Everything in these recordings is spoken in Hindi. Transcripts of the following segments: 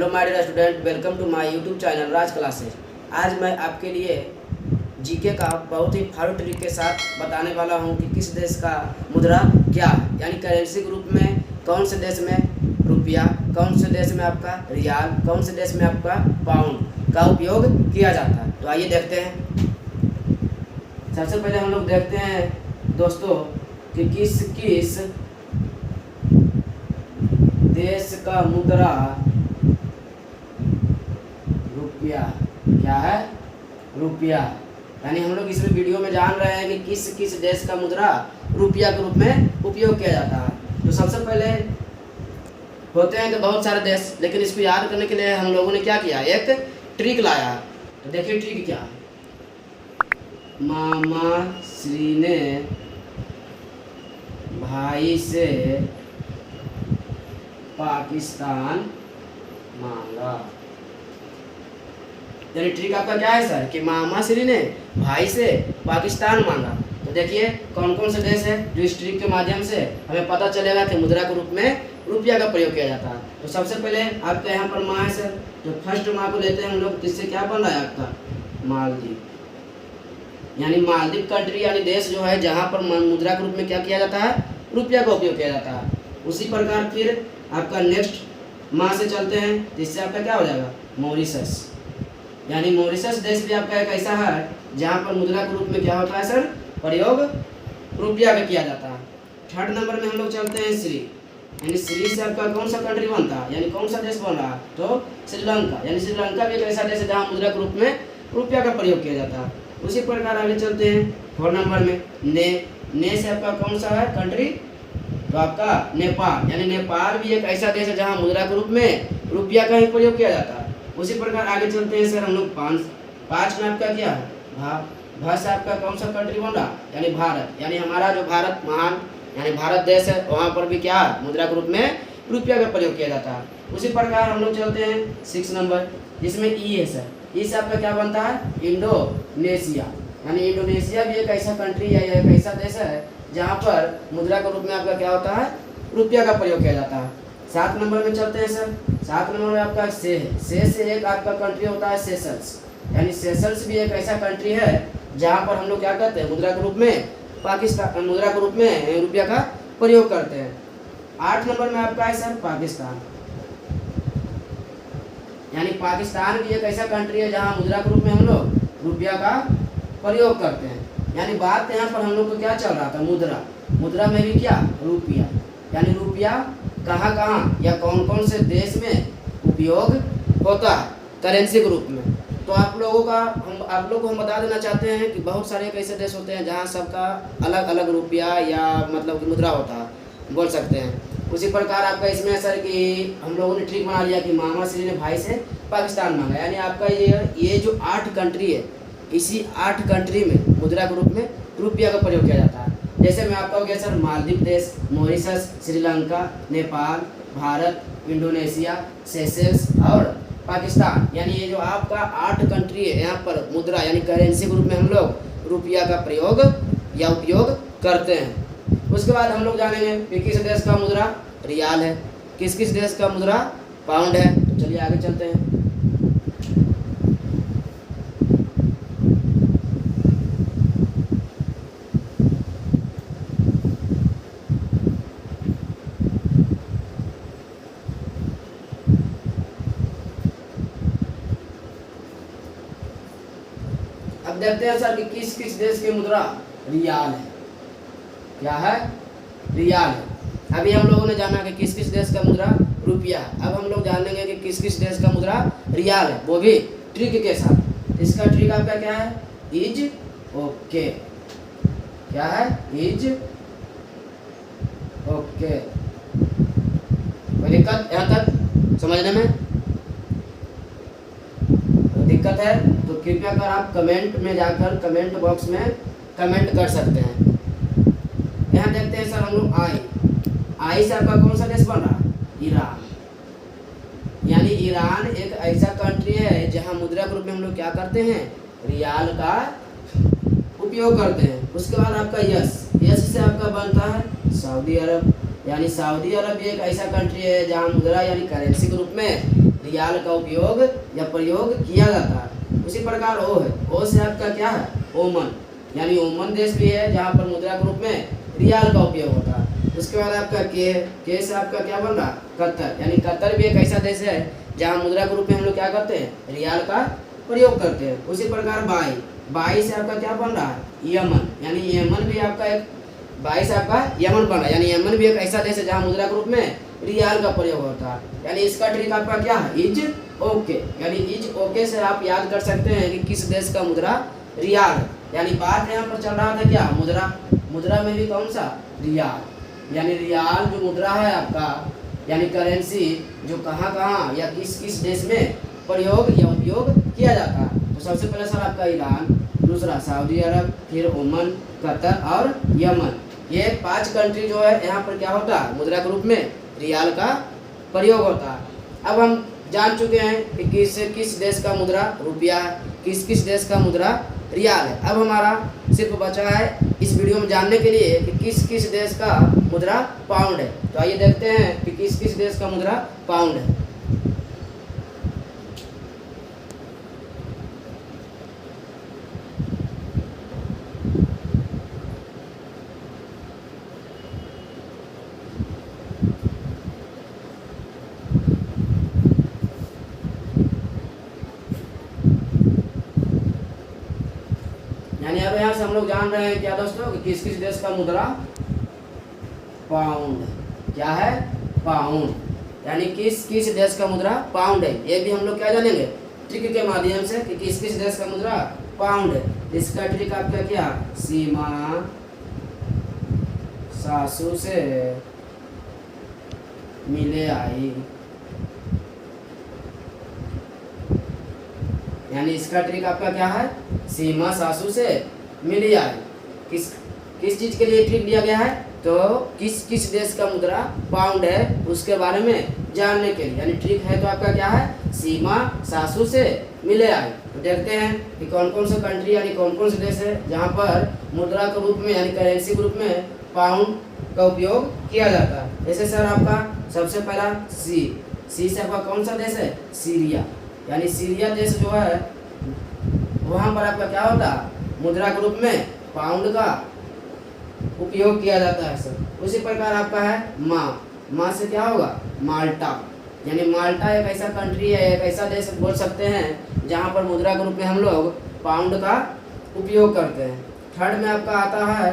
Hello my dear student, welcome to my YouTube channel Raj classes. आज मैं आपके लिए जीके का बहुत ही फाड़ू ट्रिक के साथ बताने वाला हूं कि किस देश का मुद्रा क्या है, यानी करेंसी के रूप में कौन से देश में रुपया, कौन से देश में आपका रियाल, कौन से देश में आपका पाउंड का उपयोग किया जाता है। तो आइए देखते हैं। सबसे पहले हम लोग देखते हैं दोस्तों कि किस किस देश का मुद्रा रुपया क्या है, रुपया। यानी हम लोग इस वीडियो में जान रहे हैं कि किस किस देश का मुद्रा रुपया के रूप में उपयोग किया जाता है। तो सबसे पहले होते हैं कि बहुत सारे देश, लेकिन इसको याद करने के लिए हम लोगों ने क्या किया, एक ट्रिक लाया। तो देखिए ट्रिक क्या है। मामा श्री ने भाई से पाकिस्तान मांगा। यानी ट्रिक आपका क्या है सर कि मामा श्री ने भाई से पाकिस्तान मांगा। तो देखिए कौन कौन से देश है जो इस ट्रिक के माध्यम से हमें पता चलेगा कि मुद्रा के रूप में रुपया का प्रयोग किया जाता है। तो सबसे पहले आपका यहाँ पर माँ है सर, तो फर्स्ट माँ को लेते हैं हम लोग। जिससे क्या बन रहा है आपका मालदीव, यानी मालदीव कंट्री यानी देश जो है जहाँ पर मुद्रा के रूप में क्या किया जाता है, रुपया का उपयोग किया जाता है। उसी प्रकार फिर आपका नेक्स्ट माँ से चलते हैं, जिससे आपका क्या हो जाएगा मॉरिशस। यानी मॉरिशस देश भी आपका एक ऐसा है जहाँ पर मुद्रा के रूप में क्या होता है सर, प्रयोग रुपया का किया जाता है। थर्ड नंबर में हम लोग चलते हैं श्री, यानी श्री से आपका कौन सा कंट्री बनता है, यानी कौन सा देश बन रहा है, तो श्रीलंका। यानी श्रीलंका भी एक ऐसा देश है जहाँ मुद्रा के रूप में रुपया का प्रयोग किया जाता है। उसी प्रकार आगे चलते हैं फोर्थ नंबर में ने से आपका कौन सा है कंट्री, तो आपका नेपाल। यानी नेपाल भी एक ऐसा देश है जहाँ मुद्रा के रूप में रुपया का ही प्रयोग किया जाता है। उसी प्रकार आगे चलते हैं सर हम लोग पाँच में आपका क्या है भा से आपका कौन सा कंट्री बन रहा, यानी भारत। यानी हमारा जो भारत महान यानी भारत देश है, वहाँ पर भी क्या मुद्रा के रूप में रुपया का प्रयोग किया जाता है। उसी प्रकार हम लोग चलते हैं 6 नंबर, जिसमें ई है सर। ई से आपका क्या बनता है इंडोनेशिया। यानी इंडोनेशिया भी एक ऐसा कंट्री है, एक ऐसा देश है जहाँ पर मुद्रा के रूप में आपका क्या होता है, रुपया का प्रयोग किया जाता है। 7 नंबर में चलते हैं सर। 7 नंबर में आपका से है। से एक आपका कंट्री होता है सेशल्स। यानी सेशल्स भी एक ऐसा कंट्री है जहाँ पर हम लोग क्या करते हैं, मुद्रा के रूप में पाकिस्तान मुद्रा के रूप में रुपया का प्रयोग करते हैं। 8 नंबर में आपका है सर पाकिस्तान। यानी पाकिस्तान भी एक ऐसा कंट्री है जहाँ मुद्रा के रूप में हम लोग रुपया का प्रयोग करते हैं। यानी बात यहाँ पर हम लोग को क्या चल रहा था, मुद्रा में भी क्या रुपया। यानी रुपया कहाँ कहाँ या कौन कौन से देश में उपयोग होता है करेंसी के रूप में। तो आप लोग को हम बता देना चाहते हैं कि बहुत सारे ऐसे देश होते हैं जहाँ सबका अलग अलग रुपया या मतलब मुद्रा होता है, बोल सकते हैं। उसी प्रकार आपका इसमें है सर कि हम लोगों ने ट्रिक बना लिया कि मामा श्री ने भाई से पाकिस्तान मांगा। यानी आपका ये जो 8 कंट्री है, इसी 8 कंट्री में मुद्रा के रूप में रुपया का प्रयोग किया जाता है। जैसे मैं आपका हो गया सर मालदीव देश, Mauritius, Sri Lanka, Nepal, Bharat, Indonesia, Seychelles और पाकिस्तान। यानी ये जो आपका 8 कंट्री है, यहाँ पर मुद्रा यानी करेंसी के रूप में हम लोग रुपया का प्रयोग या उपयोग करते हैं। उसके बाद हम लोग जानेंगे कि किस देश का मुद्रा रियाल है, किस किस देश का मुद्रा पाउंड है। तो चलिए आगे चलते हैं। अब देखते हैं सर कि किस किस देश की मुद्रा रियाल है, क्या है, रियाल है। अभी हम लोगों ने जाना कि किस किस देश का मुद्रा रुपया है। अब हम लोग जानेंगे कि किस किस देश का मुद्रा रियाल है, वो भी ट्रिक के साथ। इसका ट्रिक आपका क्या है, इज ओके। क्या है, इज ओके। कोई दिक्कत यहाँ तक समझने में दिक्कत है तो कृपया कर आप कमेंट में जाकर कमेंट बॉक्स में कमेंट कर सकते हैं। यहाँ देखते हैं सर हम लोग आई से आपका कौन सा देश बन रहा है, ईरान। यानी ईरान एक ऐसा कंट्री है जहाँ मुद्रा के रूप में हम लोग क्या करते हैं, रियाल का उपयोग करते हैं। उसके बाद आपका यस से आपका बनता है सऊदी अरब। यानी सऊदी अरब भी एक ऐसा कंट्री है जहाँ मुद्रा यानी करेंसी के रूप में रियाल का उपयोग या प्रयोग किया जाता है। उसी प्रकार ओ है, ओ से आपका क्या है, ओमन, यानी ओमन देश भी है जहाँ पर मुद्रा के रूप में रियाल का उपयोग होता है। उसके बाद आपका के से आपका क्या बन रहा, कतर, यानी कतर भी एक ऐसा देश है जहाँ मुद्रा के रूप में हम लोग क्या करते हैं, रियाल का प्रयोग करते हैं। उसी प्रकार बाई, बाई से आपका क्या बन रहा है, यमन, यानी यमन भी आपका एक, बाई से आपका यमन बन रहा है, यानी यमन भी एक ऐसा देश है जहाँ मुद्रा के रूप में रियाल का प्रयोग होता है। यानी इसका ट्रिक आपका क्या है, इज ओके, यानी इज ओके से आप याद कर सकते हैं कि किस देश का मुद्रा रियाल है। यानी बात यहाँ पर चल रहा था क्या, मुद्रा, मुद्रा में भी कौन सा, रियाल, यानी रियाल जो मुद्रा है आपका, यानी करेंसी जो कहाँ कहाँ या किस किस देश में प्रयोग या उपयोग किया जाता है। तो सबसे पहले सर आपका ईरान, दूसरा सऊदी अरब, फिर ओमन, कतर और यमन, ये 5 कंट्री जो है यहाँ पर क्या होता है, मुद्रा के रूप में रियाल का प्रयोग होता है। अब हम जान चुके हैं कि किस देश का मुद्रा रुपया है, किस किस देश का मुद्रा रियाल है। अब हमारा सिर्फ बचा है इस वीडियो में जानने के लिए कि किस किस देश का मुद्रा पाउंड है। तो आइए देखते हैं कि किस किस देश का मुद्रा पाउंड है। यानी अब यहाँ से हम लोग जान रहे हैं क्या दोस्तों, कि किस किस देश का मुद्रा पाउंड, क्या है, पाउंड, यानी किस किस देश का मुद्रा पाउंड है। ये भी हम लोग क्या जानेंगे, ट्रिक के माध्यम से कि किस किस देश का मुद्रा पाउंड है। इसका ट्रिक आपका क्या, सीमा सासू से मिले आई, यानी इसका ट्रिक आपका क्या है, सीमा सासू से मिली आई। किस चीज के लिए ट्रिक दिया गया है, तो किस किस देश का मुद्रा पाउंड है उसके बारे में जानने के लिए, यानी ट्रिक है तो आपका क्या है, सीमा सासू से मिले आई। तो देखते हैं कि कौन कौन से कंट्री यानी कौन कौन से देश है जहाँ पर मुद्रा के रूप में यानी करेंसी के रूप में पाउंड का उपयोग किया जाता है। जैसे सर आपका सबसे पहला सी से आपका कौन सा देश है, सीरिया, यानी सीरिया देश जो है वहाँ पर आपका क्या होता है, मुद्रा के रूप में पाउंड का उपयोग किया जाता है सर। उसी प्रकार आपका है माँ से क्या होगा, माल्टा, यानी माल्टा एक ऐसा कंट्री है, एक ऐसा देश बोल सकते हैं जहाँ पर मुद्रा के रूप में हम लोग पाउंड का उपयोग करते हैं। थर्ड में आपका आता है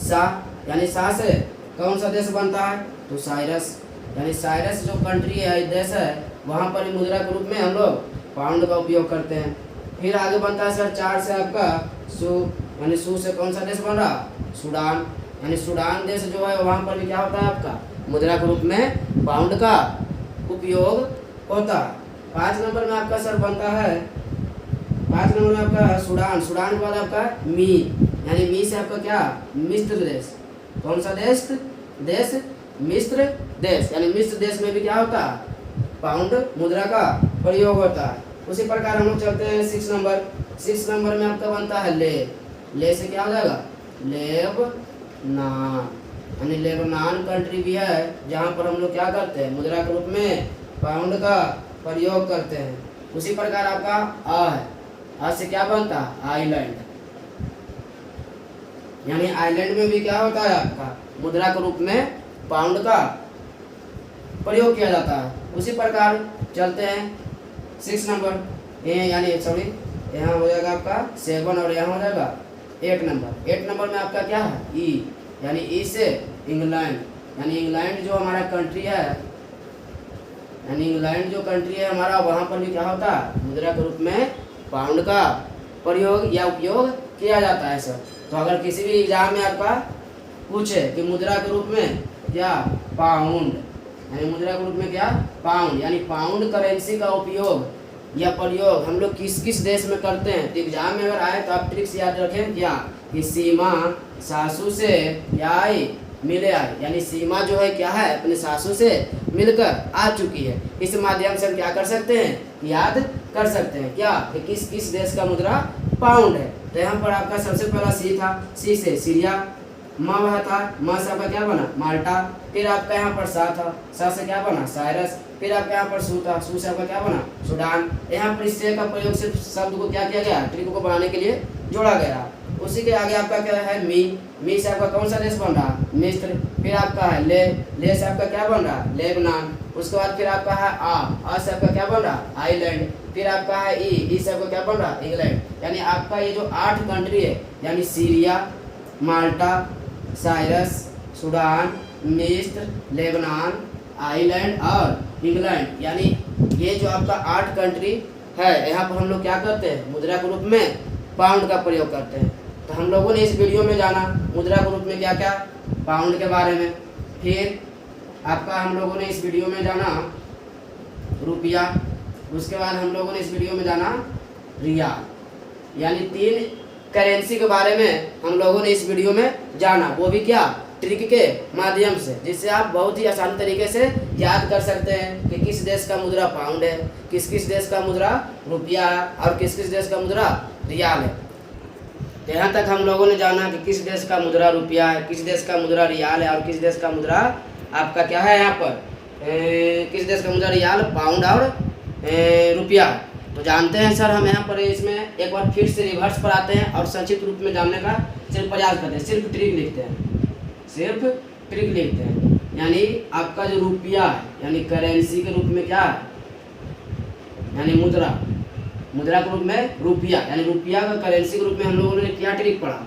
सा, यानी सा से कौन सा देश बनता है, तो साइरस, यानी साइरस जो कंट्री है, देश है, वहाँ पर मुद्रा के रूप में हम लोग पाउंड का उपयोग करते हैं। फिर आगे बनता है सर 4 से आपका सू, यानी सू से कौन सा देश बन रहा, सूडान, यानी सूडान देश जो है वहाँ पर भी क्या होता है आपका मुद्रा के रूप में पाउंड का उपयोग होता है। 5 नंबर में आपका सर बनता है, 5 नंबर में आपका सूडान, सूडान के बाद आपका मी, यानी मी से आपका क्या, मिस्र देश, कौन सा देश, मिस्र देश, यानी मिस्र देश में भी क्या होता है, पाउंड मुद्रा का प्रयोग होता है। उसी प्रकार हम लोग चलते हैं 6 नंबर, 6 नंबर में आपका बनता है ले से क्या हो जाएगा, लेबनान, यानी लेबनान कंट्री भी है जहाँ पर हम लोग क्या करते हैं, मुद्रा के रूप में पाउंड का प्रयोग करते हैं। उसी प्रकार आपका आ है, आ से क्या बनता है, आइलैंड, यानी आइलैंड में भी क्या होता है आपका मुद्रा के रूप में पाउंड का प्रयोग किया जाता है। उसी प्रकार चलते हैं 6 नंबर, यानी सॉरी यहाँ हो जाएगा आपका 7 और यहाँ हो जाएगा 8 नंबर। 8 नंबर में आपका क्या है, ई, यानी ई से इंग्लैंड, यानी इंग्लैंड जो हमारा कंट्री है, यानी इंग्लैंड जो कंट्री है हमारा, वहाँ पर भी क्या होता है मुद्रा के रूप में पाउंड का प्रयोग या उपयोग किया जाता है सर। तो अगर किसी भी एग्जाम में आपका पूछे कि मुद्रा के रूप में क्या, पाउंड, यानी मुद्रा के रूप में क्या, पाउंड, यानी पाउंड करेंसी का उपयोग या प्रयोग हम लोग किस किस देश में करते हैं, तो एग्जाम में अगर आए तो आप ट्रिक्स याद रखें क्या, कि सीमा सासू से क्या आई, मिले आई, यानी सीमा जो है क्या है, अपने सासू से मिलकर आ चुकी है। इस माध्यम से हम क्या कर सकते हैं, याद कर सकते हैं क्या, कि किस किस देश का मुद्रा पाउंड है। तो यहाँ पर आपका सबसे पहला सी था, सी से सीरिया, म वह था, म से आपका क्या बना माल्टा। फिर आपका यहाँ पर सा था, सा से क्या बना साइरस। फिर आपका यहाँ पर सू था, सू से आपका क्या बना सूडान। यहाँ पर इससे का प्रयोग सिर्फ शब्द को क्या किया गया ट्रिक को बनाने के लिए जोड़ा गया। उसी के आगे आपका क्या है मी से आपका कौन सा देश बन रहा मिस्र। फिर आपका है ले से आपका क्या बन रहा लेबनान। उसके बाद फिर आपका है आ से आपका क्या बन रहा आइलैंड। फिर आपका है ई से आपका क्या बन रहा इंग्लैंड। यानी आपका ये जो 8 कंट्री है यानी सीरिया, माल्टा, साइरस, सूडान, मिस्र, लेबनान, आइलैंड और इंग्लैंड, यानी ये जो आपका 8 कंट्री है यहाँ पर हम लोग क्या करते हैं मुद्रा के रूप में पाउंड का प्रयोग करते हैं। तो हम लोगों ने इस वीडियो में जाना मुद्रा के रूप में क्या क्या पाउंड के बारे में। फिर आपका हम लोगों ने इस वीडियो में जाना रुपया। उसके बाद हम लोगों ने इस वीडियो में जाना रियाल। यानी 3 करेंसी के बारे में हम लोगों ने इस वीडियो में जाना, वो भी क्या ट्रिक के माध्यम से, जिससे आप बहुत ही आसान तरीके से याद कर सकते हैं कि किस देश का मुद्रा पाउंड है, किस किस देश का मुद्रा रुपया है और किस किस देश का मुद्रा रियाल है। तो यहाँ तक हम लोगों ने जाना कि किस देश का मुद्रा रुपया है, किस देश का मुद्रा रियाल है और किस देश का मुद्रा आपका क्या है यहाँ पर किस देश का मुद्रा रियाल पाउंड और रुपया। तो जानते हैं सर हम यहाँ पर इसमें एक बार फिर से रिवर्स पर आते हैं और संक्षिप्त रूप में जानने का सिर्फ प्रयास करते हैं, सिर्फ ट्रिक लिखते हैं, सिर्फ ट्रिक लिखते हैं। यानी आपका जो रुपया है यानी करेंसी के रूप में क्या है यानी मुद्रा के रूप में रुपया, यानी रुपया का करेंसी के रूप में हम लोगों ने क्या ट्रिक पढ़ा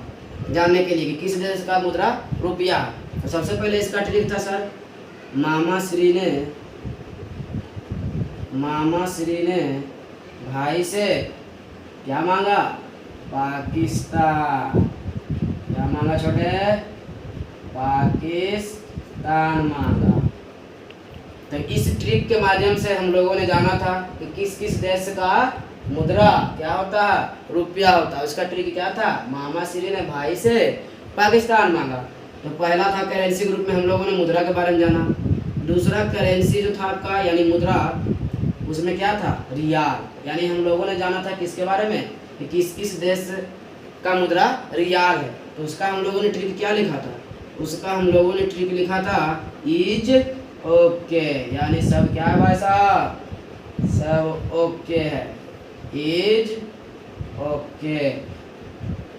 जानने के लिए कि किस देश का मुद्रा रुपया है। तो सबसे पहले इसका ट्रिक था सर मामा श्री ने भाई से क्या मांगा पाकिस्तान। क्या मांगा छोटे पाकिस्तान मांगा। तो इस ट्रिक के माध्यम से हम लोगों ने जाना था कि किस किस देश का मुद्रा क्या होता है रुपया होता है। उसका ट्रिक क्या था मामा श्री ने भाई से पाकिस्तान मांगा। तो पहला था करेंसी के रूप में हम लोगों ने मुद्रा के बारे में जाना। दूसरा करेंसी जो था आपका यानी मुद्रा उसमें क्या था रियाल, यानी हम लोगों ने जाना था किसके बारे में कि किस किस देश का मुद्रा रियाल है। तो उसका हम लोगों ने ट्रिक क्या लिखा था, उसका हम लोगों ने ट्रिक लिखा था इज ओके, यानी सब क्या है भाई साहब सब ओके है, इज ओके।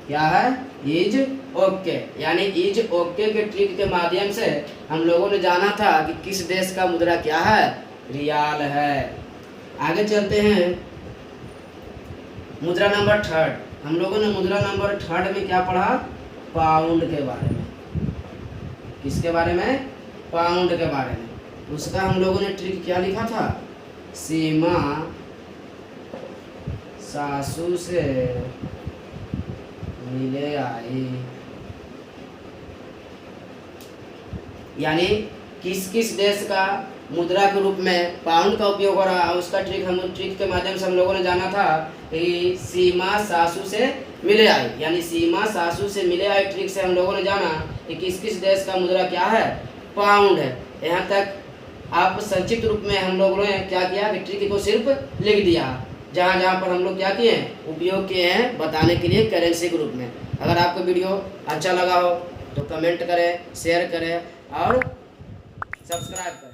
क्या है इज ओके, यानी इज ओके के ट्रिक के माध्यम से हम लोगों ने जाना था कि किस देश का मुद्रा क्या है रियाल है। आगे चलते हैं मुद्रा नंबर 3। हम लोगों ने मुद्रा नंबर 3 में क्या पढ़ा पाउंड के बारे में। किसके बारे में पाउंड के बारे में। उसका हम लोगों ने ट्रिक क्या लिखा था सीमा सासू से मिले आई, यानी किस किस देश का मुद्रा के रूप में पाउंड का उपयोग हो रहा है। उसका ट्रिक के माध्यम से हम लोगों ने जाना था कि सीमा सासू से मिले आई, यानी सीमा सासू से मिले आई ट्रिक से हम लोगों ने जाना कि किस किस देश का मुद्रा क्या है पाउंड है। यहाँ तक आप संक्षिप्त रूप में हम लोगों ने क्या किया कि ट्रिक को सिर्फ लिख दिया, जहाँ जहाँ पर हम लोग क्या किए हैं उपयोग किए हैं बताने के लिए करेंसी के रूप में। अगर आपको वीडियो अच्छा लगा हो तो कमेंट करें, शेयर करें और सब्सक्राइब करें।